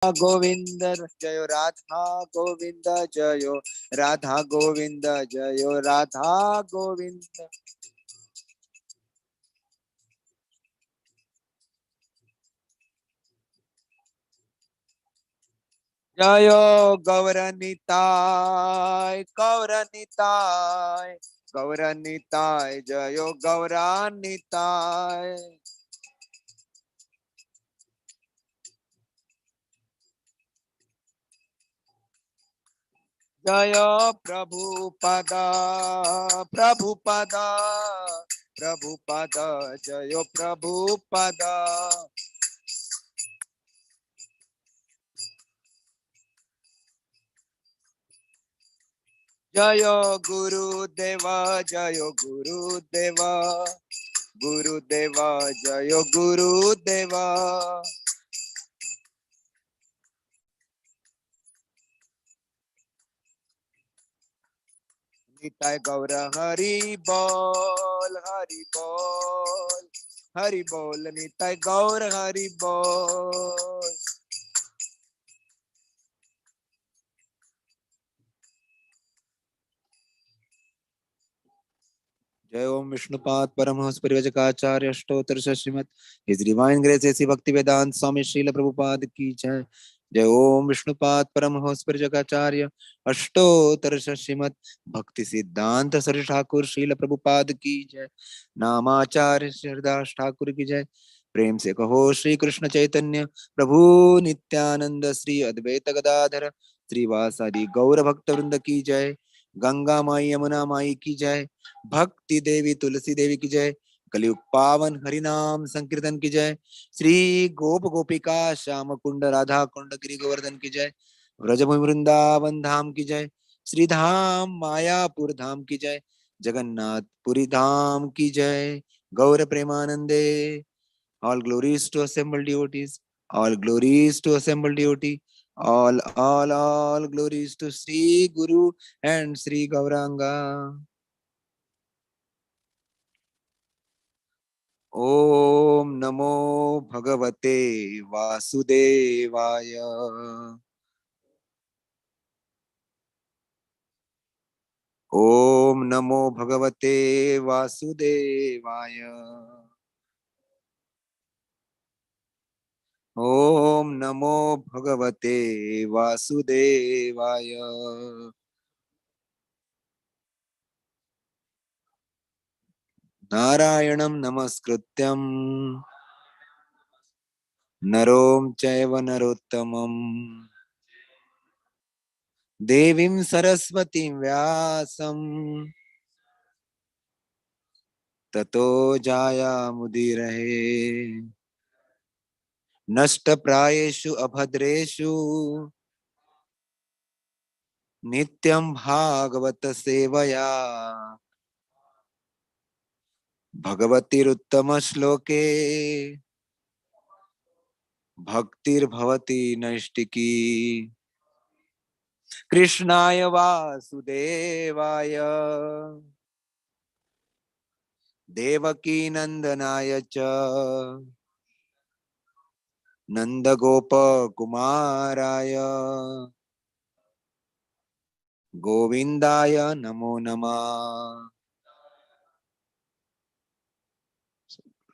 गोविंद जयो राधा गोविंद जयो राधा गोविंद जयो राधा गोविंद जयो गौरनिताय गौरनिताय गौरनिताय जयो गौरानिताय जय प्रभुपद प्रभुपद प्रभुपद जय प्रभुपद जय गुरुदेव जय गुरुदेव गुरुदेव जय गुरुदेव निताय गौर हरि बोल हरि बोल हरि बोल निताय गौर हरि बोल जय ओम विष्णुपाद परमहंस परिव्राजकाचार्य अष्टोत्तर श्रीमद हिज डिवाइन ग्रेस ऐसी भक्ति वेदांत स्वामी श्रील प्रभुपाद की जय। जय ओम विष्णुपाद परमहंस परिव्राजकाचार्य अष्टोत्तर श्रीमद भक्ति सिद्धांत सर ठाकुर श्रील प्रभुपाद की जय। नामाचार्य श्री हरिदास ठाकुर की जय। प्रेम से कहो श्री कृष्ण चैतन्य प्रभु नित्यानंद श्री अद्वैत गदाधर श्रीवासादि गौर भक्त वृंद की जय। गंगा माई यमुना माई की जय। भक्ति देवी तुलसी देवी की जय। कलयुग पावन हरिनाम संकीर्तन की जय। श्री गोप गोपिका श्याम कुंड राधा कुंड गिरि गोवर्धन की जय। व्रजभूमि वृंदावन धाम की जय। श्री धाम मायापुर धाम की जय। जगन्नाथपुरी धाम की जय। गौर प्रेमानंदे। All glories to assembled devotees. All glories to assembled devotee. All glories to Sri Guru and Sri Gauranga. ओम नमो भगवते वासुदेवाय। ओम नमो भगवते वासुदेवाय। ओम नमो भगवते वासुदेवाय। नारायणं नमस्कृत्यं नरों चैव नरोत्तमं देवीं सरस्वतीं व्यासं ततो जायामुदीरये। नष्टप्रायेषु अभद्रेषु नित्यं भागवत सेवया भगवतीरुत्तम श्लोके भक्तिर्भवति नैष्टिकी। कृष्णाय वासुदेवाय देवकी नंदनाय च नंदगोप कुमाराय गोविंदाय नमो नमः।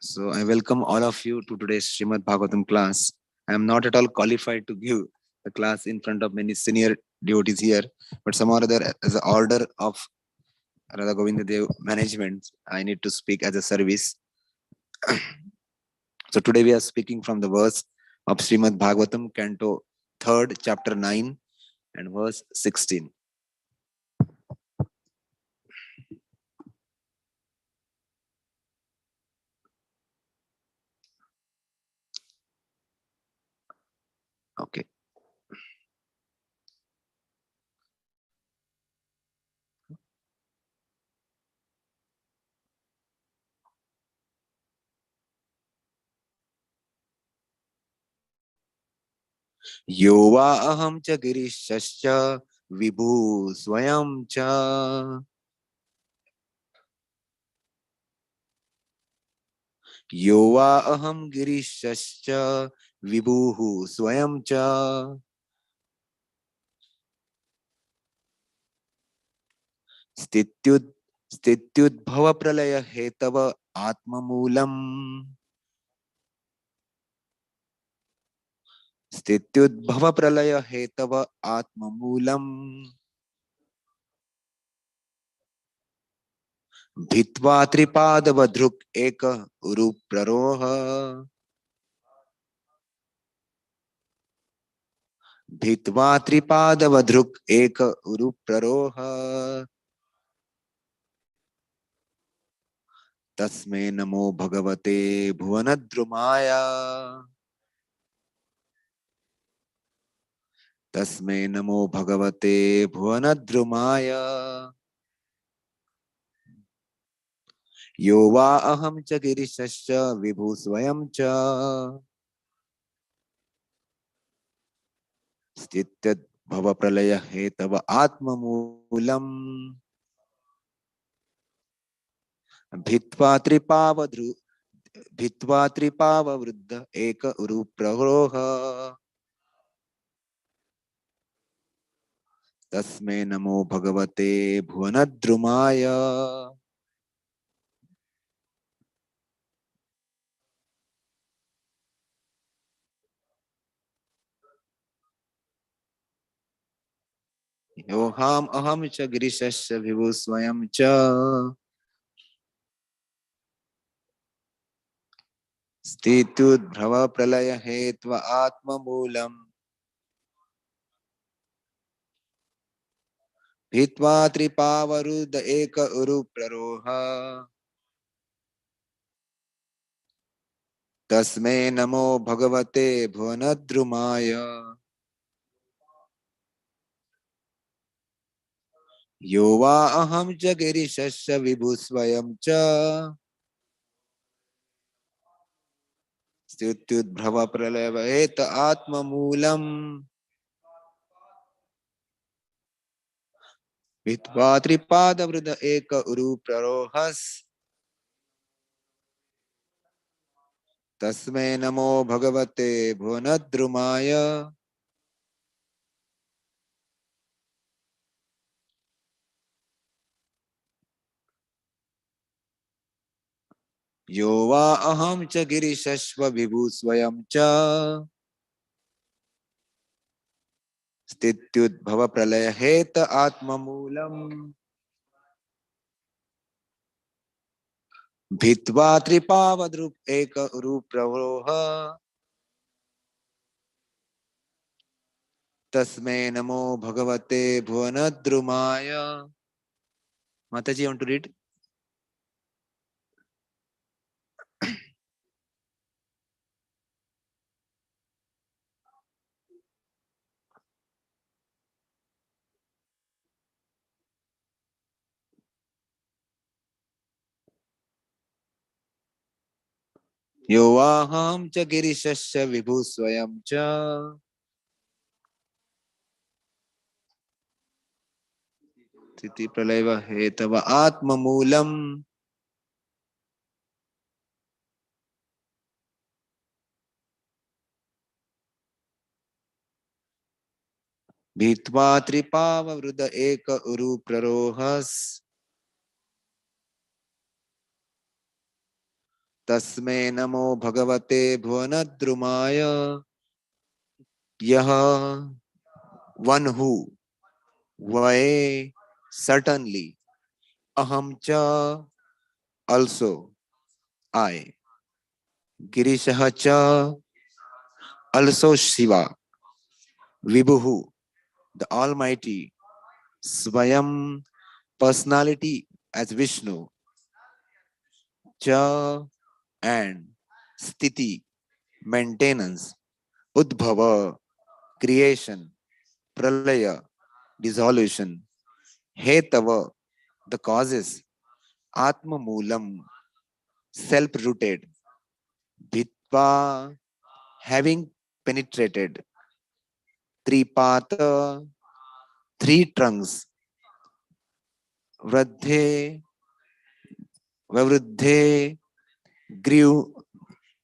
So I welcome all of you to today's Srimad Bhagavatam class. I am not at all qualified to give the class in front of many senior devotees here, but somehow or other, as an order of Radha Govinda Dev management, I need to speak as a service. So today we are speaking from the verse of Srimad Bhagavatam, Canto 3rd, chapter 9 and verse 16. Okay. यो वा अहं च गिरिशश्च विभु स्वयं च यो वा अहं गिरिशश्च विभुः स्वयं च स्थित्युद्भव प्रलय हेतव आत्ममूलम् स्थित्युद्भव प्रलय हेतव आत्ममूलम् भित्वा त्रिपादवधृक् एक उरुप्ररोह भित्वा त्रिपादवधृक् एक उरुप्ररोह तस्मै नमो भगवते भुवनद्रुमाय तस्मै नमो भगवते भुवनद्रुमाय यो वा अहं च गिरिशश्च विभु स्वयं च स्थित्यद्भव प्रलय हेतव आत्ममूलम् भित्वा त्रिपावधृ भित्वा त्रिपाववृद्ध एक उरुप्ररोह तस्मै नमो भगवते भुवनद्रुमाय योहाम अहम च गिरिशस्य विभु स्वयं च स्थित्युद्भव प्रलय हेत्व आत्ममूलम् भित्वा त्रिपावरुद्ध एक उरुप्ररोह तस्मै नमो भगवते भुवनद्रुमाय यो वा अहं च गिरिशस्य विभु स्वयं च स्थित्युद्भव प्रलय हेत आत्ममूलम् भित्वा त्रिपादवृद्ध एक उरुप्ररोहस् तस्मै नमो भगवते भुवनद्रुमाय यो वा अहं च गिरिशस्व विभु स्वयं च स्थित्युद्भव प्रलय हेत आत्ममूलम् भित्वा त्रिपावद्रुप एक उरुप्ररोह तस्मै नमो भगवते भुवनद्रुमाय माताजी want to read यो वाहं च गिरिशस्य विभु स्वयं च स्थिति प्रलय हेतव आत्ममूलम् भित्वा त्रिपाववृद एक उरुप्ररोहस् तस्मै नमो भगवते भुवनद्रुमाय यह one who वै certainly अहम च also I गिरीशः च also Shiva विभुः the Almighty स्वयं personality as Vishnu च and स्थिति maintenance उद्भव creation pralaya dissolution hetava the causes atma moolam self rooted Bhitva having penetrated Tripata three trunks Vradhe Vavruddhe grew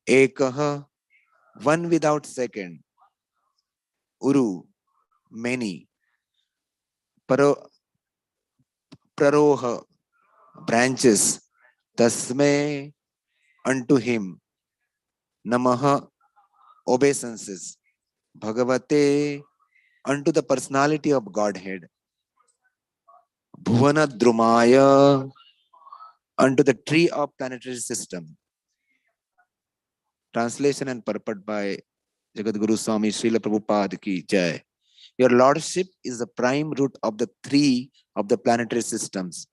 Ekah one without second, uru, many, paro, praroha, branches, tasme, unto him, namaha, obeisances, bhagavate, unto the personality of Godhead, bhuvana drumaya, unto the tree of planetary system. Translation and purport by Jagadguru Swami Srila Prabhupada ki Jai. Your Lordship is the prime root of the three of the planetary systems.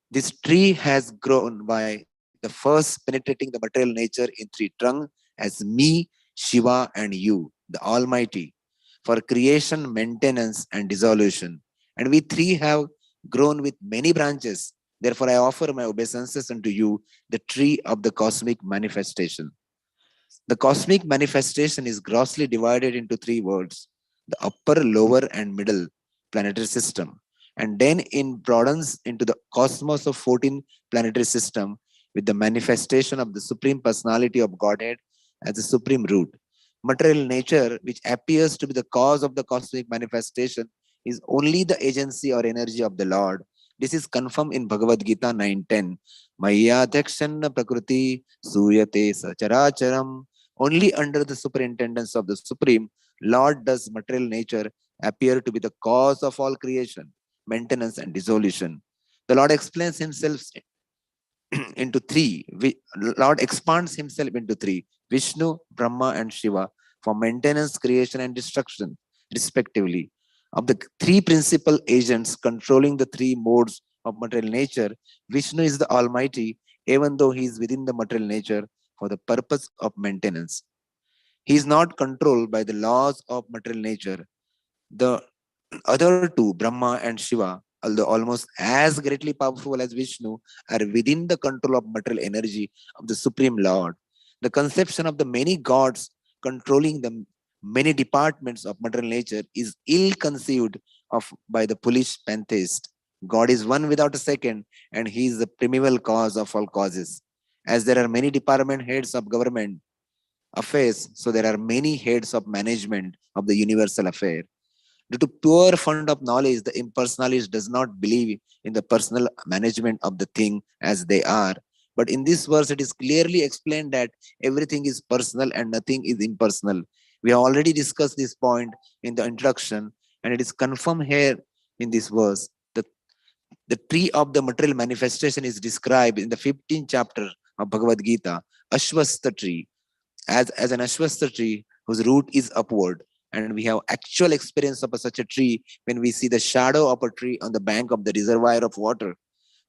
This tree has grown by the first penetrating the material nature in three trunks as me, Shiva, and you, the Almighty, for creation, maintenance, and dissolution. And we three have grown with many branches. Therefore, I offer my obeisances unto you, the tree of the cosmic manifestation. The cosmic manifestation is grossly divided into three worlds: the upper, lower, and middle planetary system. And then it broadens into the cosmos of 14 planetary system with the manifestation of the Supreme Personality of Godhead as the supreme root. Material nature, which appears to be the cause of the cosmic manifestation, is only the agency or energy of the Lord. This is confirmed in Bhagavad Gita 9:10. Maya Dhakshanna Prakriti Suyate Sacharacharam. Only under the superintendence of the Supreme Lord does material nature appear to be the cause of all creation, maintenance, and dissolution. The Lord explains himself into three. Lord expands himself into three: Vishnu, Brahma, and Shiva, for maintenance, creation, and destruction, respectively. Of the three principal agents controlling the three modes of material nature, Vishnu is the Almighty, even though he is within the material nature for the purpose of maintenance. He is not controlled by the laws of material nature. The other two, Brahma and Shiva, although almost as greatly powerful as Vishnu, are within the control of material energy of the Supreme Lord. The conception of the many gods controlling the many departments of material nature is ill conceived of by the foolish pantheist. God is one without a second, and he is the primeval cause of all causes. As there are many department heads of government affairs, so there are many heads of management of the universal affair. Due to poor fund of knowledge, the impersonalist does not believe in the personal management of the thing as they are. But in this verse, it is clearly explained that everything is personal and nothing is impersonal. We have already discussed this point in the introduction, and it is confirmed here in this verse. The tree of the material manifestation is described in the 15th chapter of Bhagavad Gita, Ashwastha tree, as an Ashwastha tree whose root is upward. And we have actual experience of such a tree when we see the shadow of a tree on the bank of the reservoir of water.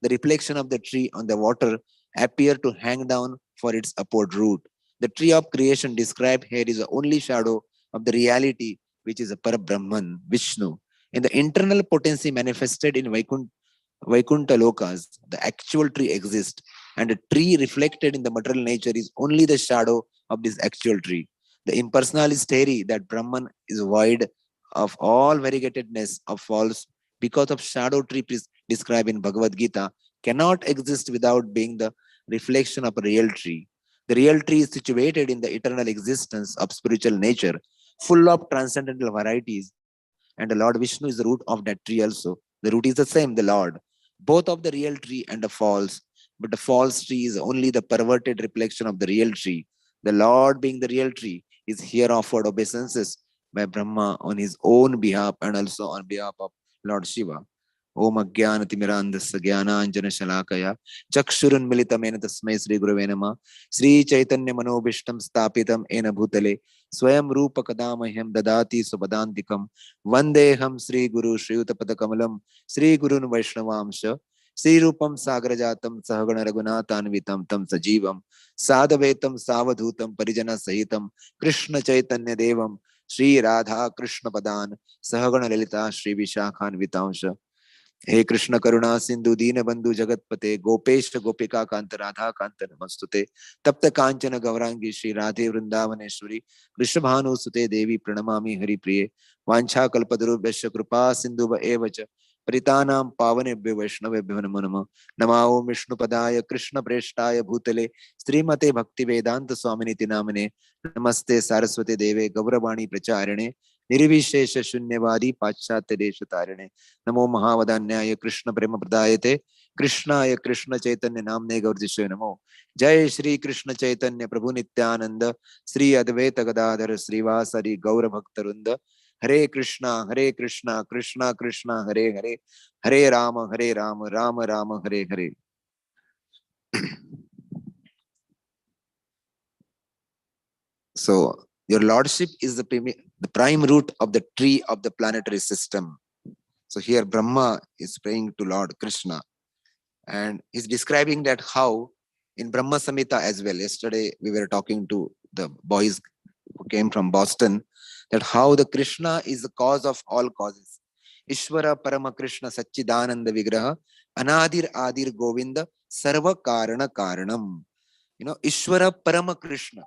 The reflection of the tree on the water appear to hang down for its upward root. The tree of creation described here is the only shadow of the reality, which is a Parabrahman, Vishnu. In the internal potency manifested in Vaikuntha Lokas, the actual tree exists, and a tree reflected in the material nature is only the shadow of this actual tree. The impersonalist theory that Brahman is void of all variegatedness of false because of shadow tree described in Bhagavad Gita cannot exist without being the reflection of a real tree. The real tree is situated in the eternal existence of spiritual nature, full of transcendental varieties, and the Lord Vishnu is the root of that tree also. The root is the same, the Lord. Both of the real tree and the false, but the false tree is only the perverted reflection of the real tree. The Lord, being the real tree, is here offered obeisances by Brahma on his own behalf and also on behalf of Lord Shiva. Om Ajnanatimirandasya Jnananjana Shalakaya Chakshurunmilitamena Tasmai Sri Gurave Namah Sri Chaitanya Manobishtam Stapitam Ena Bhutale Swayam Rupa Kadamahyam Dadati Supadantikam Vandeham Sri Guru Shriyutapada Kamalam Sri Gurun Vaishnavamsha Sri Rupam Sagrajatam Sahagana Raghunathanvitam Tam Sajivam Sadhavetam Savadhutam Parijana Sahitam Krishna Chaitanya Devam Sri Radha Krishna Padan Sahagana Lalita Sri Vishakhan Vitamsha. हे कृष्ण करुणा सिंधु दीन बंधु जगतपते गोपेश गोपिका कांत राधा कांत नमस्तुते तप्त कांचन गौरांगी श्री राधे वृंदावनेश्वरी कृष्ण भानु सुते देवी प्रणमामि हरि प्रिय वांछा कल्पतरुभ्यश्च कृपा सिंधु एव च परितानां पावनेभ्यो वैष्णवेभ्यो नमो नमः। नमः ओं विष्णुपदाय कृष्ण प्रेष्ठाय भूतले श्रीमते भक्ति वेदांत स्वामिनिति नामने। नमस्ते सारस्वती देवे गौरवाणी प्रचारिणे निर्विशेष शून्यवादी पाश्चात्य देश तारिणे। नमो महावदान्याय कृष्ण प्रेम प्रदायते कृष्णाय कृष्ण चैतन्य नामने गौरजिष्वे नमो। जय श्री कृष्ण चैतन्य प्रभु नित्यानंद श्री अद्वैत गदाधर श्रीवासरि गौर भक्तवृंद। हरे कृष्णा कृष्णा कृष्णा हरे हरे, हरे Ram Ram Ram Hare Hare. So your lordship is the prime root of the tree of the planetary system. So here Brahma is praying to Lord Krishna, and he's describing that how in Brahma Samhita as well. Yesterday we were talking to the boys who came from Boston, that how the Krishna is the cause of all causes. Ishvara Parama Krishna Satchidananda Vigraha Anadir Adir Govinda Sarva Karana Karanam. Ishvara Parama Krishna.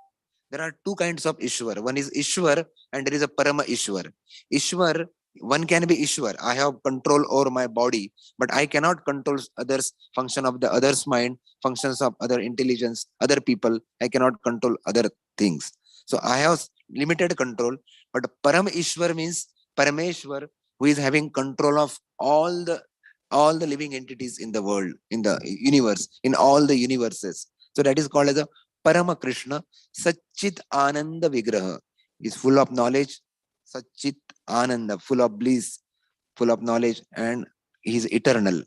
There are two kinds of Ishwar. One is Ishwar and there is a Parama Ishwar. Ishwar, one can be Ishwar. I have control over my body, but I cannot control others, function of the others' mind, functions of other intelligence, other people. I cannot control other things. So I have limited control, but Param Ishwar means Parameshwar, who is having control of all the living entities in the world, in the universe, in all the universes. So that is called as a Parama Krishna. Satchit Ananda Vigraha is full of knowledge. Satchit Ananda, full of bliss, full of knowledge, and he is eternal.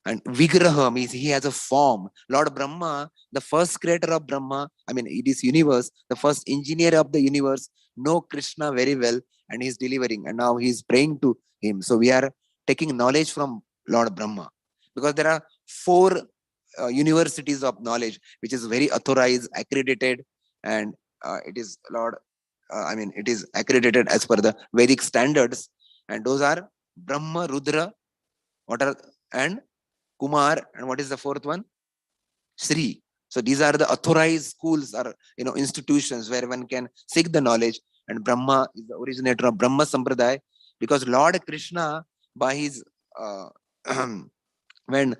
And Vigraha means he has a form. Lord Brahma, the first creator of Brahma, I mean, it is universe, the first engineer of the universe, know Krishna very well, and he is delivering. And now he is praying to him. So we are taking knowledge from Lord Brahma, because there are four universities of knowledge, which is very authorized, accredited, and it is it is accredited as per the Vedic standards, and those are Brahma, Rudra, what are and Kumar, and what is the fourth one? Sri. So these are the authorized schools or institutions where one can seek the knowledge. And Brahma is the originator of Brahma Sampradaya, because Lord Krishna, by his uh, when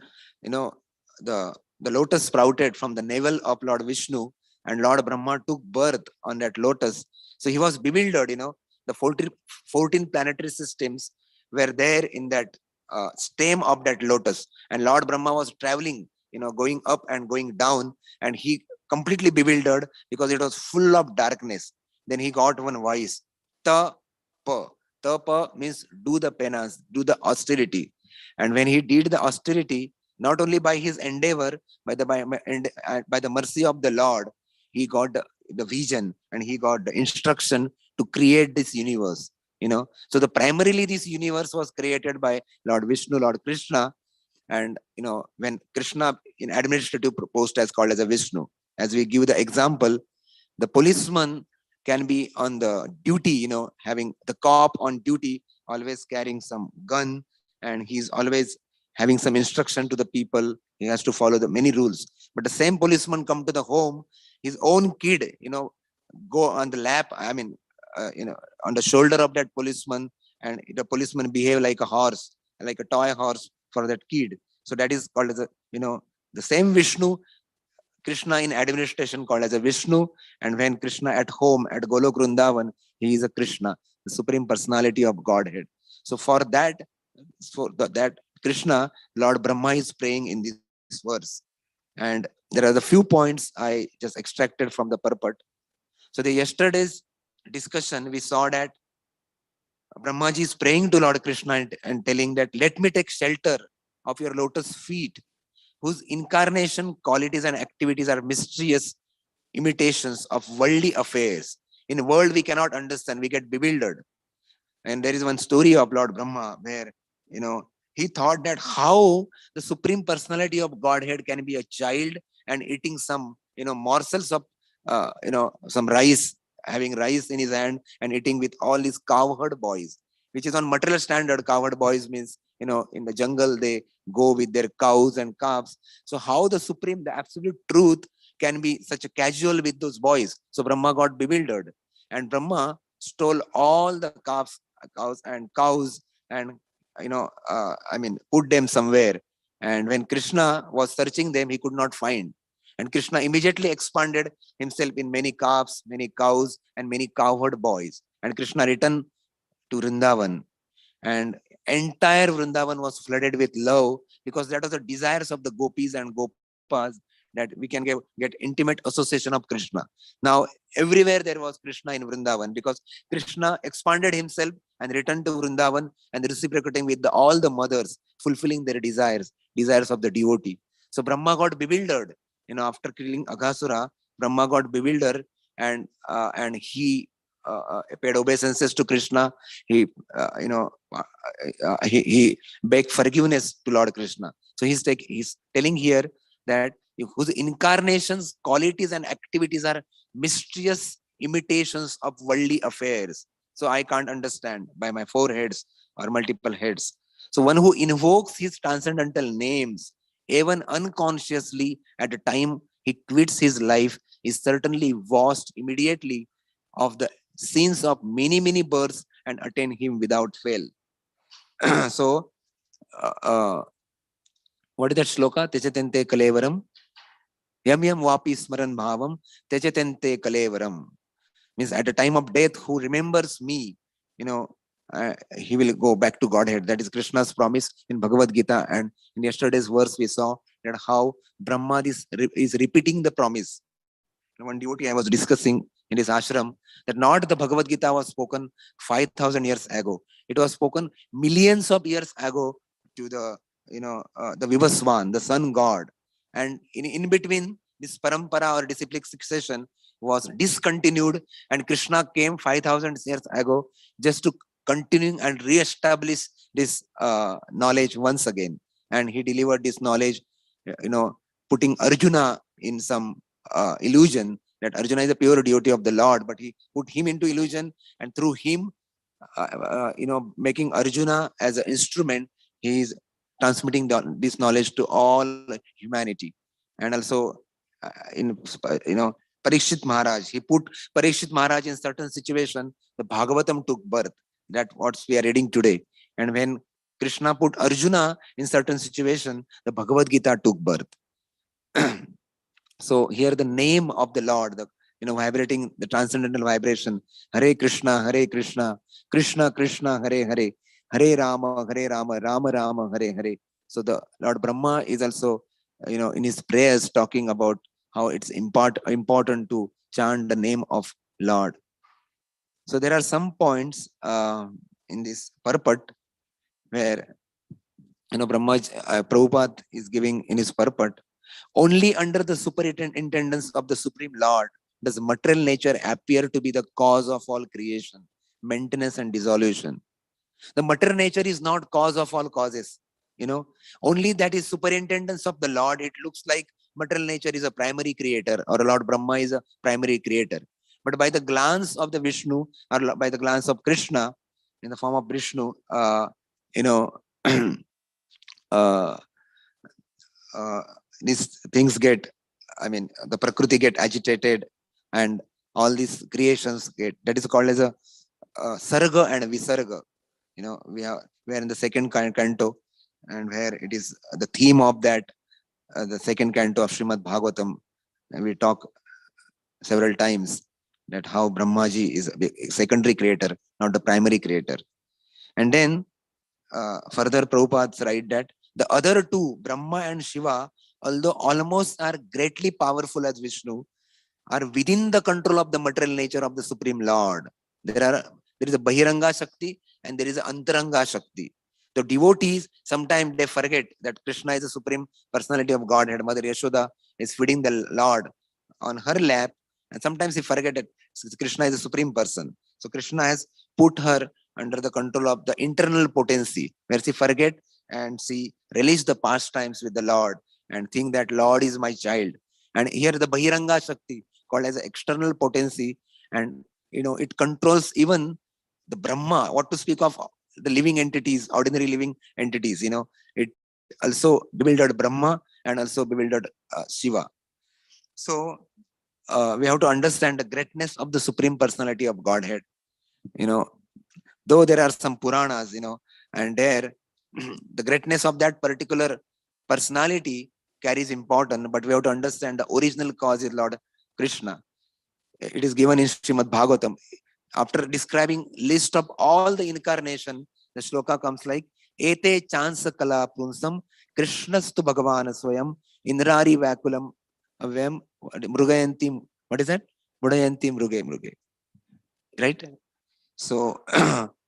the lotus sprouted from the navel of Lord Vishnu, and Lord Brahma took birth on that lotus. So he was bewildered. The 14 planetary systems were there in that stem of that lotus, and Lord Brahma was traveling, going up and going down, and he completely bewildered because it was full of darkness. Then he got one voice, ta pa. Ta pa means do the penance, do the austerity. And when he did the austerity, not only by his endeavor, by the mercy of the Lord, he got the vision and he got the instruction to create this universe. So the primarily this universe was created by Lord Vishnu, Lord Krishna, and when Krishna in administrative post as called as a Vishnu. As we give the example, the policeman can be on the duty, having the cop on duty, always carrying some gun, and he's always having some instruction to the people. He has to follow the many rules. But the same policeman come to the home, his own kid, go on the lap, on the shoulder of that policeman, and the policeman behave like a horse, like a toy horse for that kid. So that is called as the same Vishnu, Krishna in administration called as a Vishnu, and when Krishna at home at Golok Vrindavan, he is a Krishna, the supreme personality of Godhead. So for that, that Krishna, Lord Brahma is praying in this verse. And there are the few points I just extracted from the purport. So the yesterday's discussion, we saw that Brahmaji is praying to Lord Krishna and telling that, let me take shelter of your lotus feet, whose incarnation, qualities, and activities are mysterious imitations of worldly affairs. In a world we cannot understand, we get bewildered. And there is one story of Lord Brahma where, he thought that how the supreme personality of Godhead can be a child and eating some, morsels of, some rice, having rice in his hand and eating with all these cowherd boys, which is on material standard. Cowherd boys means, in the jungle, they go with their cows and calves. So how the supreme, the absolute truth can be such a casual with those boys? So Brahma got bewildered, and Brahma stole all the cows and put them somewhere. And when Krishna was searching them, he could not find. And Krishna immediately expanded himself in many calves, many cows, and many cowherd boys. And Krishna returned to Vrindavan. And entire Vrindavan was flooded with love, because that was the desires of the gopis and gopas, that we can get intimate association of Krishna. Now, everywhere there was Krishna in Vrindavan, because Krishna expanded himself and returned to Vrindavan and reciprocating with all the mothers, fulfilling their desires of the devotee. So Brahma got bewildered. After killing Aghasura, Brahma got bewildered, and he paid obeisances to Krishna. He, he begged forgiveness to Lord Krishna. So he's telling here that whose incarnations, qualities, and activities are mysterious imitations of worldly affairs. So I can't understand by my four heads or multiple heads. So one who invokes his transcendental names, even unconsciously at a time he quits his life, is certainly washed immediately of the sins of many, many births and attain him without fail. So, what is that shloka? Techatente kalevaram. Yam yam vapi smaran bhavam. Techatente kalevaram. Means at the time of death, who remembers me, he will go back to Godhead. That is Krishna's promise in Bhagavad Gita. And in yesterday's verse, we saw that how Brahma is repeating the promise. One devotee I was discussing in his ashram, that not the Bhagavad Gita was spoken 5,000 years ago. It was spoken millions of years ago to the Vivaswan, the sun god. And in between, this parampara or disciplic succession was discontinued, and Krishna came 5,000 years ago just to continue and re-establish this knowledge once again. And he delivered this knowledge, putting Arjuna in some illusion that Arjuna is a pure devotee of the Lord, but he put him into illusion, and through him, making Arjuna as an instrument, he is transmitting this knowledge to all humanity. And also, Parikshit Maharaj, he put Parikshit Maharaj in certain situation, the Bhagavatam took birth. That what we are reading today. And when Krishna put Arjuna in certain situation, the Bhagavad Gita took birth. So here the name of the Lord, vibrating the transcendental vibration, Hare Krishna, Krishna Krishna, Hare Hare, Hare Rama, Rama Rama, Hare Hare. So the Lord Brahma is also, in his prayers talking about how it's important to chant the name of Lord. So there are some points in this purport where, Prabhupada is giving in his purport. Only under the superintendence of the Supreme Lord does material nature appear to be the cause of all creation, maintenance, and dissolution. The material nature is not cause of all causes. Only that is superintendence of the Lord. It looks like material nature is a primary creator, or Lord Brahma is a primary creator. But by the glance of the Vishnu, or by the glance of Krishna, in the form of Vishnu, these things get, the Prakriti get agitated, and all these creations get, that is called as a Sarga and Visarga. We are in the second canto, and where it is the theme of that, the second canto of Srimad Bhagavatam, and we talk several times that how Brahmaji is a secondary creator, not the primary creator. And then further Prabhupada write that the other two, Brahma and Shiva, although almost are greatly powerful as Vishnu, are within the control of the material nature of the Supreme Lord. There is a Bahiranga Shakti and there is an Antaranga Shakti. The devotees, sometimes they forget that Krishna is the Supreme Personality of Godhead. Mother Yashoda is feeding the Lord on her lap, and sometimes he forget that Krishna is the Supreme Person. So Krishna has put her under the control of the internal potency, where she forget and she release the pastimes with the Lord and think that Lord is my child. And here the Bahiranga Shakti, called as external potency, and it controls even the Brahma. What to speak of the living entities, ordinary living entities. It also bewildered Brahma and also bewildered Shiva. So we have to understand the greatness of the Supreme Personality of Godhead. Though there are some Puranas, and there the greatness of that particular personality carries important, but we have to understand the original cause is Lord Krishna. It is given in Srimad Bhagavatam. After describing list of all the incarnation, the shloka comes like Ete chansa kala punsam Krishnastu Bhagavan Swayam Indrari Vakulam Avyam Mrugayanti. What is that? Mudayanti Mruge. Right? So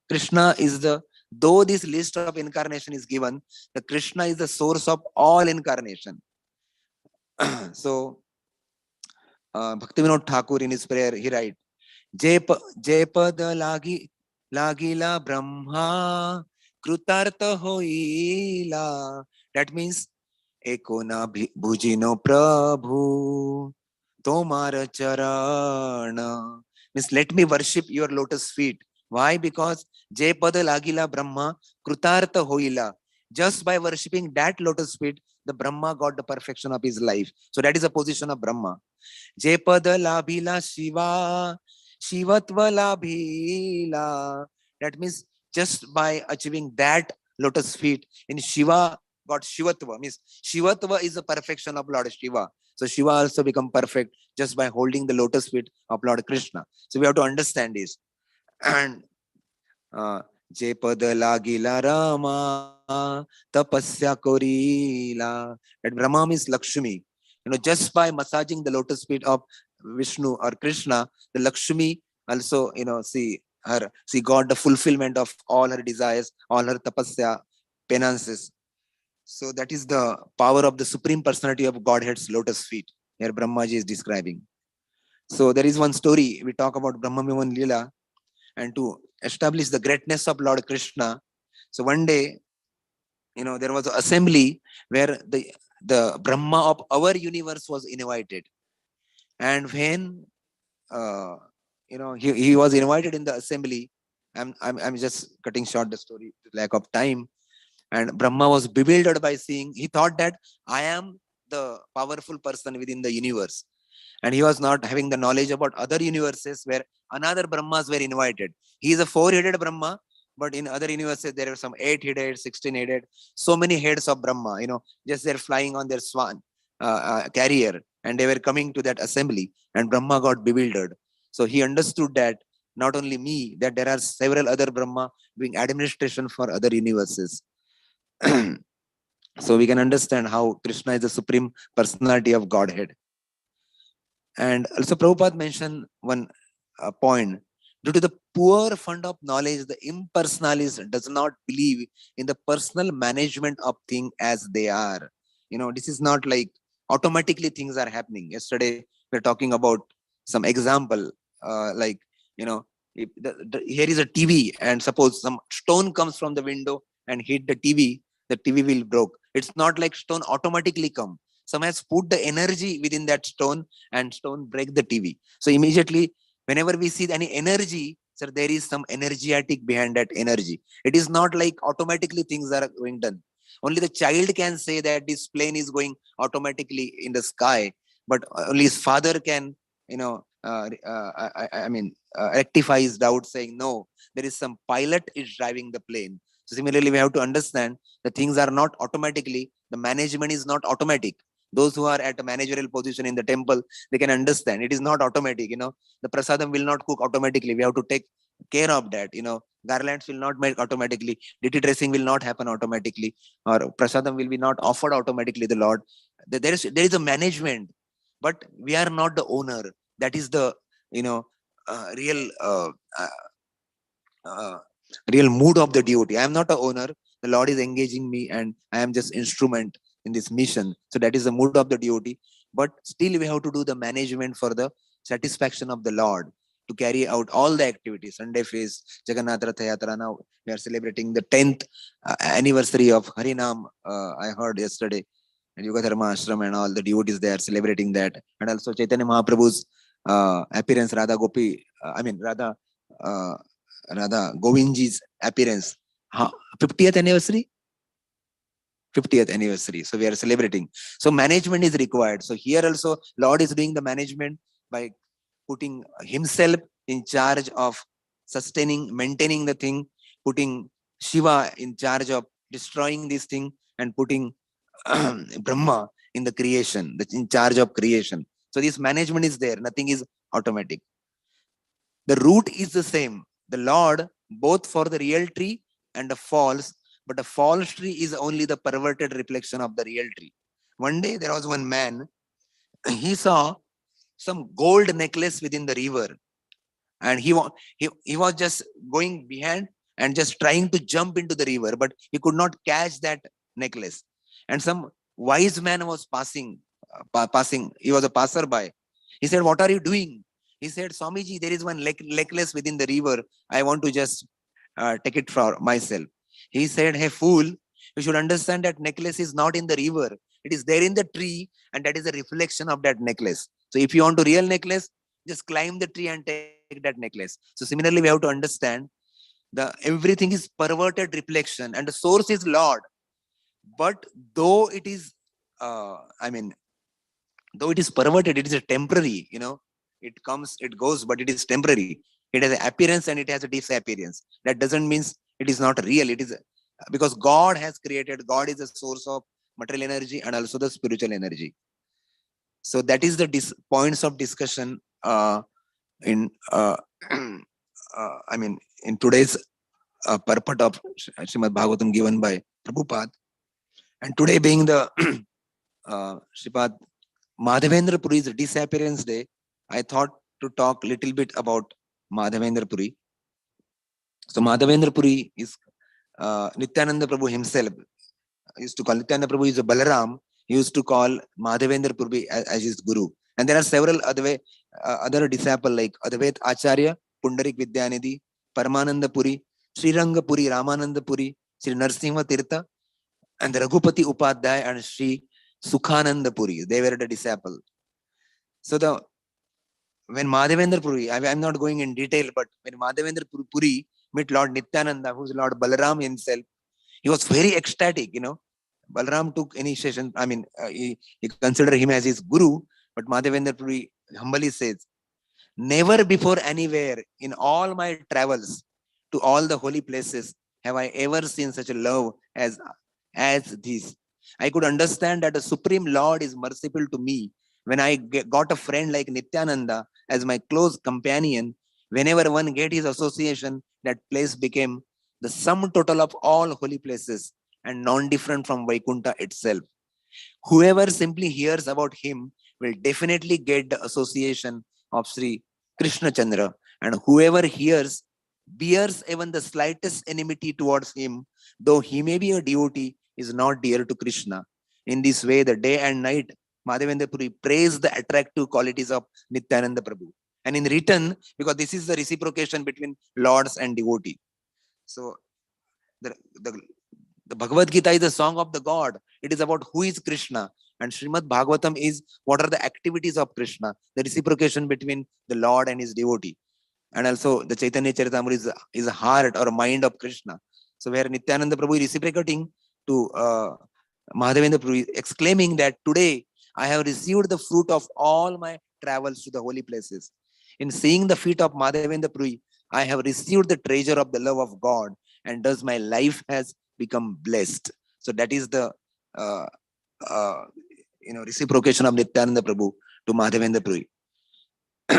Krishna is though this list of incarnation is given, the Krishna is the source of all incarnation. So Bhaktivinoda Thakur in his prayer, he writes, Jepad lagila Brahma Krutartha hoila. That means Ekona bhujino Prabhu Tomara charana. Means let me worship your lotus feet. Why? Because Jaypada Lagila Brahma Krutartha Hoila. Just by worshipping that lotus feet, the Brahma got the perfection of his life. So that is the position of Brahma. Jaypada Labhila Shiva Shivatva Labhila. That means just by achieving that lotus feet, in Shiva got Shivatva. Means Shivatva is the perfection of Lord Shiva. So Shiva also become perfect just by holding the lotus feet of Lord Krishna. So we have to understand this. And Jepada Lagila Rama Tapasya Korila. That Brahma means Lakshmi. Just by massaging the lotus feet of Vishnu or Krishna, the Lakshmi also, she got the fulfillment of all her desires, all her tapasya, penances. So that is the power of the Supreme Personality of Godhead's lotus feet. Here Brahmaji is describing. So there is one story, we talk about Brahma Viman Leela, and to establish the greatness of Lord Krishna. So one day, there was an assembly where the Brahma of our universe was invited. And when, he was invited in the assembly, I'm just cutting short the story, lack of time. And Brahma was bewildered by seeing, he thought that I am the powerful person within the universe. And he was not having the knowledge about other universes where another Brahmas were invited. He is a 4-headed Brahma, but in other universes, there are some 8-headed, 16-headed, so many heads of Brahma, just they're flying on their swan carrier. And they were coming to that assembly. And Brahma got bewildered. So he understood that not only me, that there are several other Brahma doing administration for other universes. So we can understand how Krishna is the Supreme Personality of Godhead. And also Prabhupada mentioned one point. Due to the poor fund of knowledge, the impersonalist does not believe in the personal management of things as they are. This is not like automatically things are happening. Yesterday, we were talking about some example, like, if here is a TV and suppose some stone comes from the window and hit the TV will broke. It's not like stone automatically come. Some has put the energy within that stone and stone break the TV. So immediately, whenever we see any energy, sir, there is some energetic behind that energy. It is not like automatically things are going done. Only the child can say that this plane is going automatically in the sky, but only his father can, rectify his doubt saying, no, there is some pilot is driving the plane. So similarly, we have to understand that things are not automatically, the management is not automatic. Those who are at a managerial position in the temple, they can understand it is not automatic. The prasadam will not cook automatically. We have to take care of that. Garlands will not make automatically. Ditty dressing will not happen automatically, or prasadam will be not offered automatically. The Lord, there is a management, but we are not the owner. That is the real real mood of the devotee. I am not a owner. The Lord is engaging me, and I am just instrument in this mission. So that is the mood of the devotee. But still, we have to do the management for the satisfaction of the Lord to carry out all the activities. Sunday feast, Jagannath Ratha Yatra. Now we are celebrating the 10th anniversary of Harinam. I heard yesterday, and Yoga Dharma Ashram and all the devotees they are celebrating that, and also Chaitanya Mahaprabhu's appearance, Radha Gopi. Radha Govindji's appearance. 50th anniversary? 50th anniversary. So we are celebrating. So management is required. So here also, Lord is doing the management by putting himself in charge of sustaining, maintaining the thing, putting Shiva in charge of destroying this thing and putting Brahma in the creation, in charge of creation. So this management is there. Nothing is automatic. The root is the same. The Lord, both for the real tree and the false, but the false tree is only the perverted reflection of the real tree. One day there was one man, he saw some gold necklace within the river, and he was just going behind and just trying to jump into the river, but he could not catch that necklace. And some wise man was passing. He was a passerby. He said, "What are you doing?" He said, "Swamiji, there is one necklace within the river. I want to just take it for myself." He said, "Hey fool, you should understand that necklace is not in the river. It is there in the tree, and that is a reflection of that necklace. So if you want a real necklace, just climb the tree and take that necklace." So similarly, we have to understand the everything is perverted reflection, and the source is Lord. But though it is, I mean, though it is perverted, it is a temporary. It comes, it goes, but it is temporary. It has an appearance and it has a disappearance. That doesn't mean it is not real. It is because God has created. God is a source of material energy and also the spiritual energy. So that is the points of discussion in in today's purport of Srimad Bhagavatam given by Prabhupada. And today being the Sripad Madhavendra Puri's disappearance day, I thought to talk a little bit about Madhavendra Puri. So Madhavendra Puri is Nityananda Prabhu himself used to call. Nityananda Prabhu is a Balaram. He used to call Madhavendra Puri as his guru. And there are several other disciples like Advait Acharya, Pundarik Vidyanidhi, Paramananda Puri, Sriranga Puri, Ramananda Puri, Sri Narsimha Tirtha, and Raghupati Upadhyay and Sri Sukhananda Puri. They were the disciples. So when Madhavendra Puri, I'm not going in detail, but when Madhavendra Puri met Lord Nityananda, who's Lord Balaram himself, he was very ecstatic. Balaram took initiation. He considered him as his guru, but Madhavendra Puri humbly says, "Never before anywhere in all my travels to all the holy places have I ever seen such a love as this. I could understand that the Supreme Lord is merciful to me when I got a friend like Nityananda as my close companion. Whenever one get his association, that place became the sum total of all holy places and non-different from Vaikuntha itself. Whoever simply hears about him will definitely get the association of Sri Krishna Chandra, and whoever hears bears even the slightest enmity towards him, though he may be a devotee, is not dear to Krishna." In this way, the day and night, Madhavendra Puri praised the attractive qualities of Nityananda Prabhu. And in return, because this is the reciprocation between lords and devotee. So the, the, the Bhagavad Gita is the song of the God. It is about who is Krishna. And Srimad Bhagavatam is what are the activities of Krishna, the reciprocation between the Lord and his devotee. And also the Chaitanya Charitamrita is a heart or a mind of Krishna. So where Nityananda Prabhu is reciprocating to Madhavendra Prabhu, exclaiming that today I have received the fruit of all my travels to the holy places. In seeing the feet of Madhavendra Prabhu, I have received the treasure of the love of God, and thus my life has become blessed. So that is the reciprocation of Nityananda Prabhu to Madhavendra Prabhu.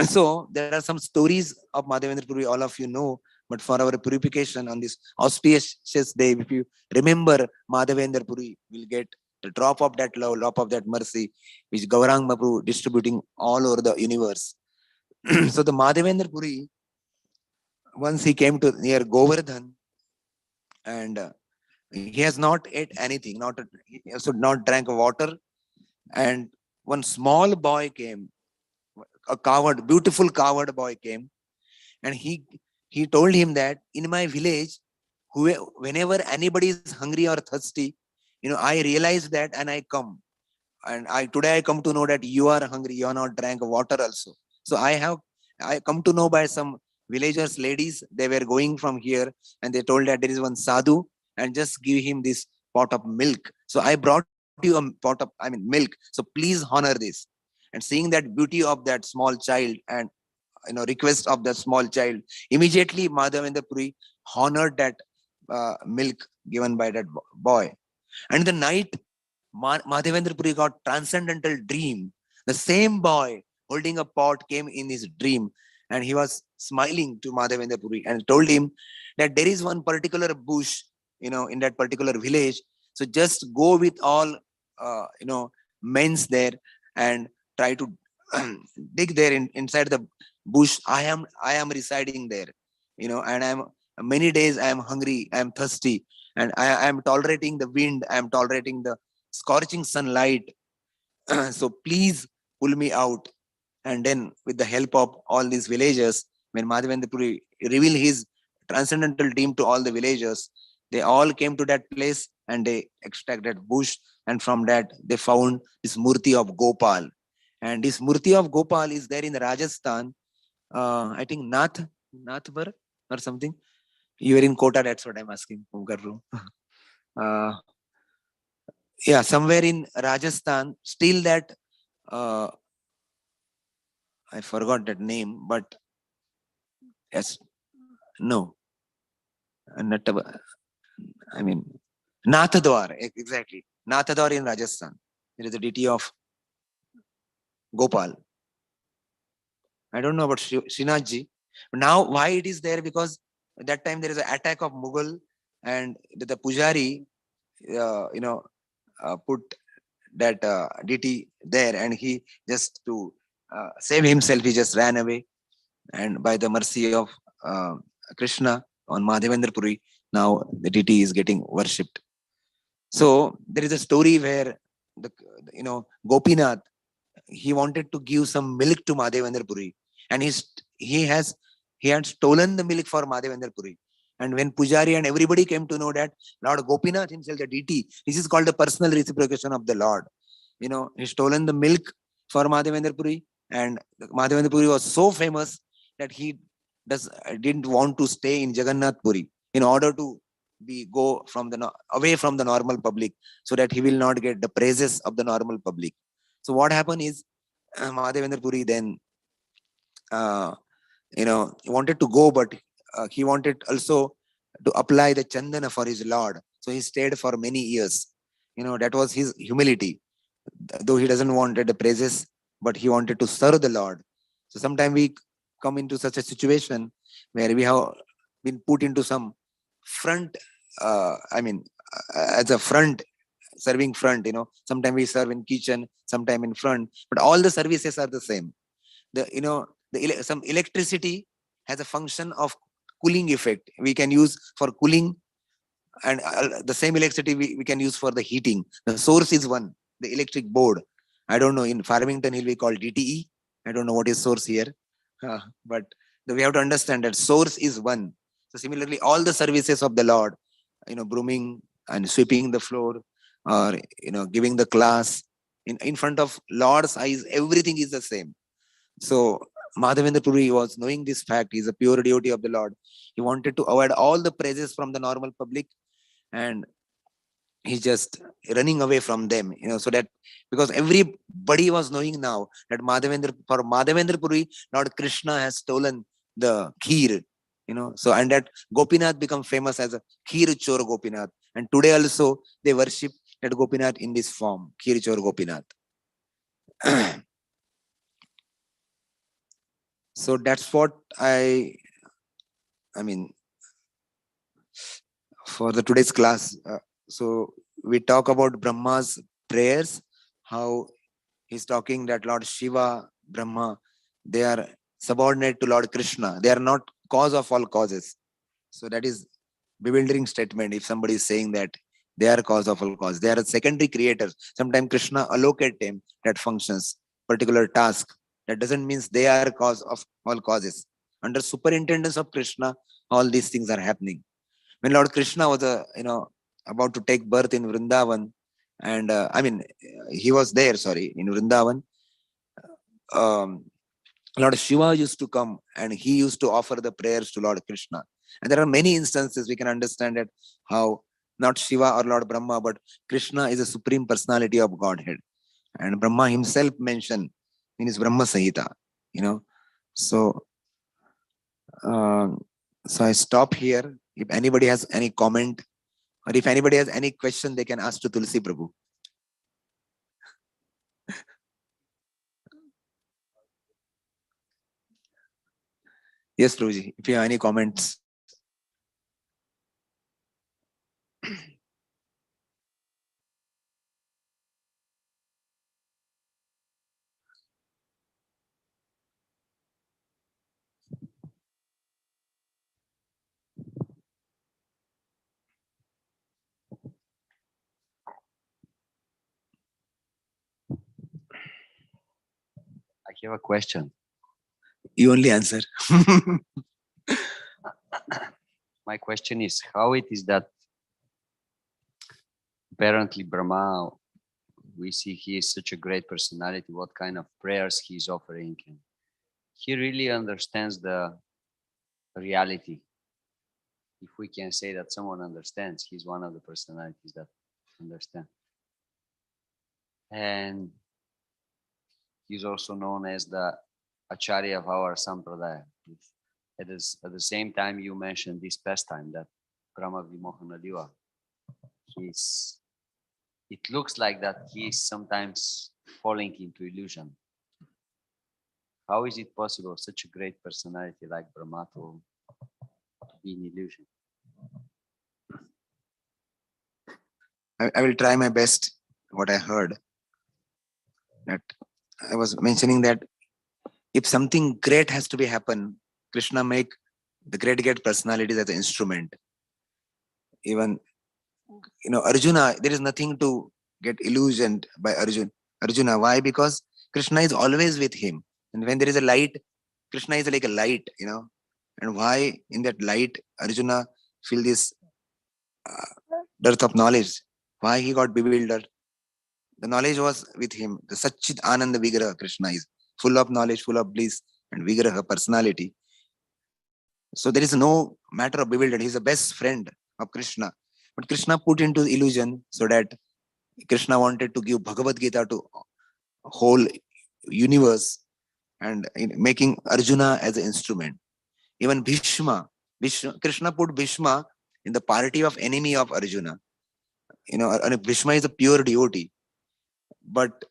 So there are some stories of Madhavendra Puri, all of you know, but for our purification on this auspicious day, if you remember Madhavendra Puri, will get the drop of that love, drop of that mercy, which Gaurang Mahaprabhu distributing all over the universe. So the Madhavendra Puri, once he came to near Govardhan, and he has not ate anything, he also not drank water, and one small boy came, beautiful covered boy came, and he told him that in my village, whenever anybody is hungry or thirsty, I realize that and I come. And today I come to know that you are hungry, you are not drank water also. So I come to know by some villagers, ladies, they were going from here and they told that there is one sadhu and just give him this pot of milk. So I brought you a pot of, milk. So please honor this. And seeing that beauty of that small child and request of the small child, immediately Madhavendra Puri honored that milk given by that boy. And the night, Madhavendra Puri got transcendental dream. The same boy holding a pot came in his dream, and he was smiling to Madhavendra Puri and told him that there is one particular bush, in that particular village. So just go with all, men's there and try to dig there inside the bush. I am residing there, and I'm many days I am hungry, I am thirsty, and I am tolerating the wind, I am tolerating the scorching sunlight. So please pull me out. And then, with the help of all these villagers, when Madhavendra Puri revealed his transcendental dream to all the villagers, they all came to that place and they extracted bush. And from that, they found this Murti of Gopal. And this Murti of Gopal is there in Rajasthan. I think Nathbar or something. You are in Kota, that's what I'm asking. Uh, yeah, somewhere in Rajasthan, still that, I forgot that name, but yes, no, I mean, Nathadwar, exactly. Nathadwar in Rajasthan. There is a deity of Gopal. I don't know about Srinathji. Now, why it is there? Because at that time there is an attack of Mughal, and the Pujari, put that deity there, and he just to save himself, he just ran away. And by the mercy of uh, Krishna on Madhavendra Puri, now the deity is getting worshipped. So there is a story where the Gopinath, he wanted to give some milk to Madhavendra Puri, and he had stolen the milk for Madhavendra Puri. And when Pujari and everybody came to know that Lord Gopinath himself, the deity, this is called the personal reciprocation of the Lord. He stolen the milk for Madhavendra Puri, and Madhavendra Puri was so famous that he didn't want to stay in Jagannath Puri in order to go away from the normal public, so that he will not get the praises of the normal public. So what happened is, Madhavendra Puri then, he wanted to go, but he wanted also to apply the chandana for his Lord. So he stayed for many years. That was his humility. Though he doesn't wanted the praises, but he wanted to serve the Lord. So sometimes we come into such a situation where we have been put into some front, as a front, serving front. Sometimes we serve in kitchen, sometimes in front, but all the services are the same. Some electricity has a function of cooling effect. We can use for cooling, and the same electricity we can use for the heating. The source is one, the electric board. I don't know, in Farmington it will be called DTE. I don't know what is source here. But we have to understand that source is one. So similarly, all the services of the Lord, brooming and sweeping the floor, or giving the class, in front of Lord's eyes, everything is the same. So Madhavendra Puri was knowing this fact. He's a pure devotee of the Lord. He wanted to avoid all the praises from the normal public, and he's just running away from them, so that, because everybody was knowing now that for Madhavendra Puri, Lord Krishna has stolen the kheer, so, and that Gopinath become famous as a Kheer Chor Gopinath. And today also they worship that Gopinath in this form, Kheer Chor Gopinath. So that's what I mean, for the today's class. So we talk about Brahma's prayers, how he's talking that Lord Shiva, Brahma, they are subordinate to Lord Krishna. They are not cause of all causes. So that is bewildering statement if somebody is saying that they are cause of all causes. They are secondary creators. Sometimes Krishna allocate them that functions, particular task. That doesn't mean they are cause of all causes. Under superintendence of Krishna, all these things are happening. When Lord Krishna was about to take birth in Vrindavan, and he was there, in Vrindavan, Lord Shiva used to come and he used to offer the prayers to Lord Krishna. And there are many instances we can understand that how not Shiva or Lord Brahma, but Krishna is a supreme personality of Godhead. And Brahma himself mentioned in his Brahma Samhita, So, so I stop here. If anybody has any comment Or if anybody has any question, they can ask to Tulsi Prabhu. Yes, Prabhuji, if you have any comments. I have a question. You only answer. My question is how it is that apparently Brahma, we see he is such a great personality, what kind of prayers he is offering. And he really understands the reality. If we can say that someone understands, he's one of the personalities that understand. And he's also known as the Acharya of our Sampradaya. At the same time, you mentioned this pastime that Brahma Vimohana Diva. It looks like that he is sometimes falling into illusion. How is it possible such a great personality like Brahma to be in illusion? I will try my best. What I heard, that I was mentioning that if something great has to be happen, Krishna make the great personalities as an instrument. Even Arjuna, there is nothing to get illusioned by Arjuna. Why? Because Krishna is always with him, and when there is a light, Krishna is like a light. And why in that light Arjuna feel this dearth of knowledge? Why he got bewildered? The knowledge was with him. The Satchit Ananda Vigraha Krishna is full of knowledge, full of bliss, and Vigraha personality. So there is no matter of bewildered. He's the best friend of Krishna. But Krishna put into illusion so that Krishna wanted to give Bhagavad Gita to whole universe, and making Arjuna as an instrument. Even Krishna put Bhishma in the party of enemy of Arjuna. And Bhishma is a pure devotee. But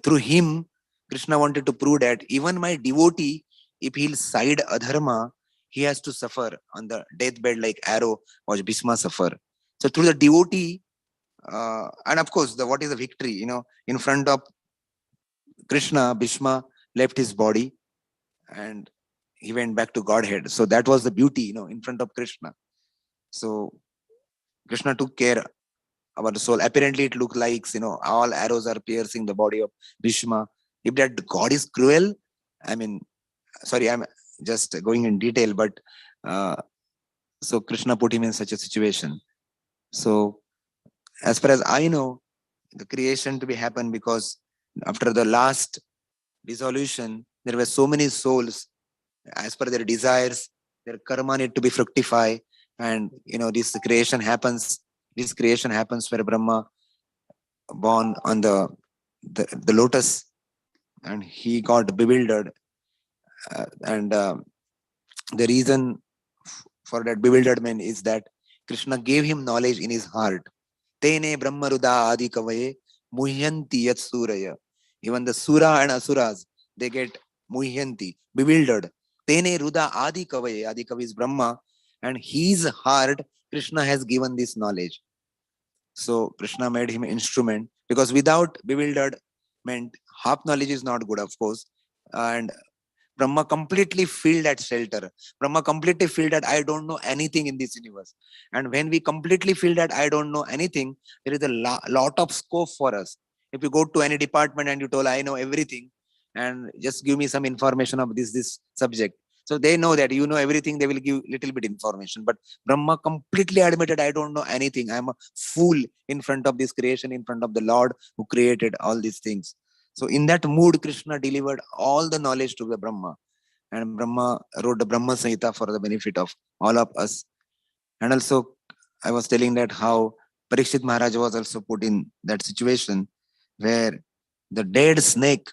through him, Krishna wanted to prove that even my devotee, if he'll side adharma, he has to suffer on the deathbed like arrow was Bhishma suffer. So through the devotee, and of course, what is the victory? In front of Krishna, Bhishma left his body and he went back to Godhead. So that was the beauty, in front of Krishna. So Krishna took care of the soul. Apparently, it looked like, all arrows are piercing the body of Bhishma. If that God is cruel, I mean, sorry, I'm just going in detail, but so Krishna put him in such a situation. So as far as I know, the creation to be happen because after the last dissolution, there were so many souls as per their desires, their karma need to be fructify, and this creation happens. This creation happens where Brahma born on the lotus, and he got bewildered, and the reason for that bewilderment is that Krishna gave him knowledge in his heart. Tene Brahmaruda Adi Kavaye Muhyanti Yat Suraya. Even the Sura and Asuras, they get Muhyanti, bewildered. Tene Ruda Adi Kavaye. Adi Kavi is Brahma, and his heart, Krishna has given this knowledge. So Krishna made him instrument, because without bewilderment, half knowledge is not good, of course. And Brahma completely filled that shelter. Brahma completely filled that I don't know anything in this universe. And when we completely feel that I don't know anything, there is a lot of scope for us. If you go to any department and you told I know everything, and just give me some information of this subject. So they know that you know everything, they will give little bit information. But Brahma completely admitted, I don't know anything. I'm a fool in front of this creation, in front of the Lord who created all these things. So in that mood, Krishna delivered all the knowledge to the Brahma. And Brahma wrote the Brahma Samhita for the benefit of all of us. And also, I was telling that how Parikshit Maharaj was also put in that situation where the dead snake,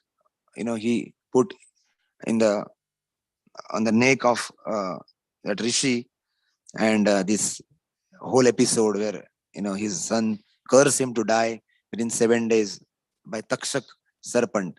he put in on the neck of that Rishi, and this whole episode where his son cursed him to die within 7 days by Takshak serpent.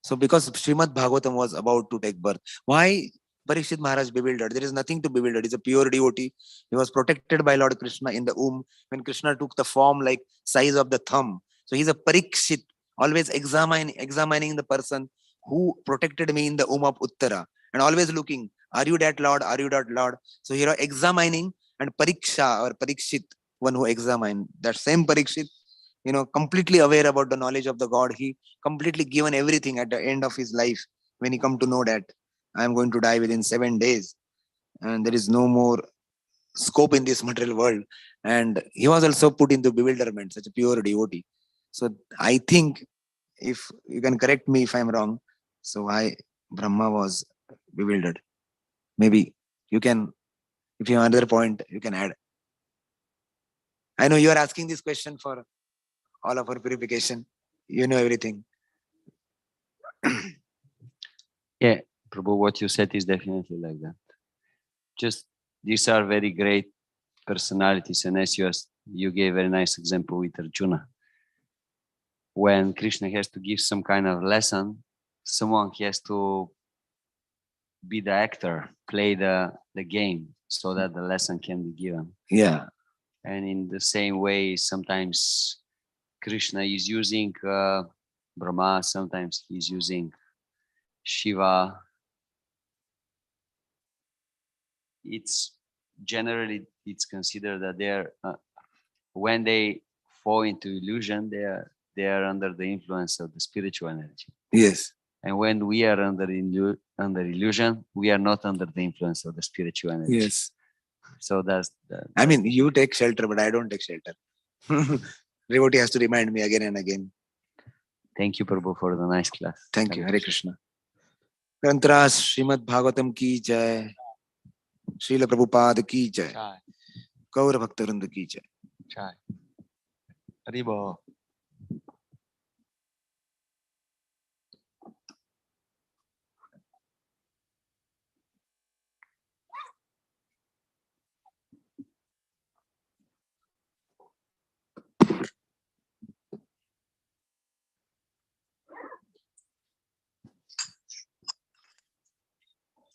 So because Srimad Bhagavatam was about to take birth, why Parikshit Maharaj bewildered? There is nothing to bewilder. He's a pure devotee. He was protected by Lord Krishna in the womb when Krishna took the form like size of the thumb. So he's a Parikshit, always examining the person who protected me in the womb of Uttara, and always looking, are you that Lord? Are you that Lord? So here examining, and Pariksha or Parikshit, one who examined. That same Parikshit, completely aware about the knowledge of the God. He completely given everything at the end of his life when he come to know that I am going to die within 7 days and there is no more scope in this material world. And he was also put into bewilderment, such a pure devotee. So I think, if you can correct me if I'm wrong, so why Brahma was bewildered? Maybe you can, if you have another point, you can add. I know you are asking this question for all of our purification. You know everything. Yeah, Prabhu, what you said is definitely like that. Just these are very great personalities, and as you gave a very nice example with Arjuna. When Krishna has to give some kind of lesson, someone has to be the actor, play the game so that the lesson can be given. Yeah. And in the same way, sometimes Krishna is using Brahma, sometimes he's using Shiva. It's generally considered that they're when they fall into illusion, they are under the influence of the spiritual energy. Yes. And when we are under illusion, we are not under the influence of the spiritual energy. Yes. So that's I mean, you take shelter, but I don't take shelter. Devotee has to remind me again and again. Thank you, Prabhu, for the nice class. Thank you. Hare Krishna. Grantras Srimad Bhagavatam ki jai. Srila Prabhupada ki jai. Gaur Bhakta Vrinda ki jai. Haribo.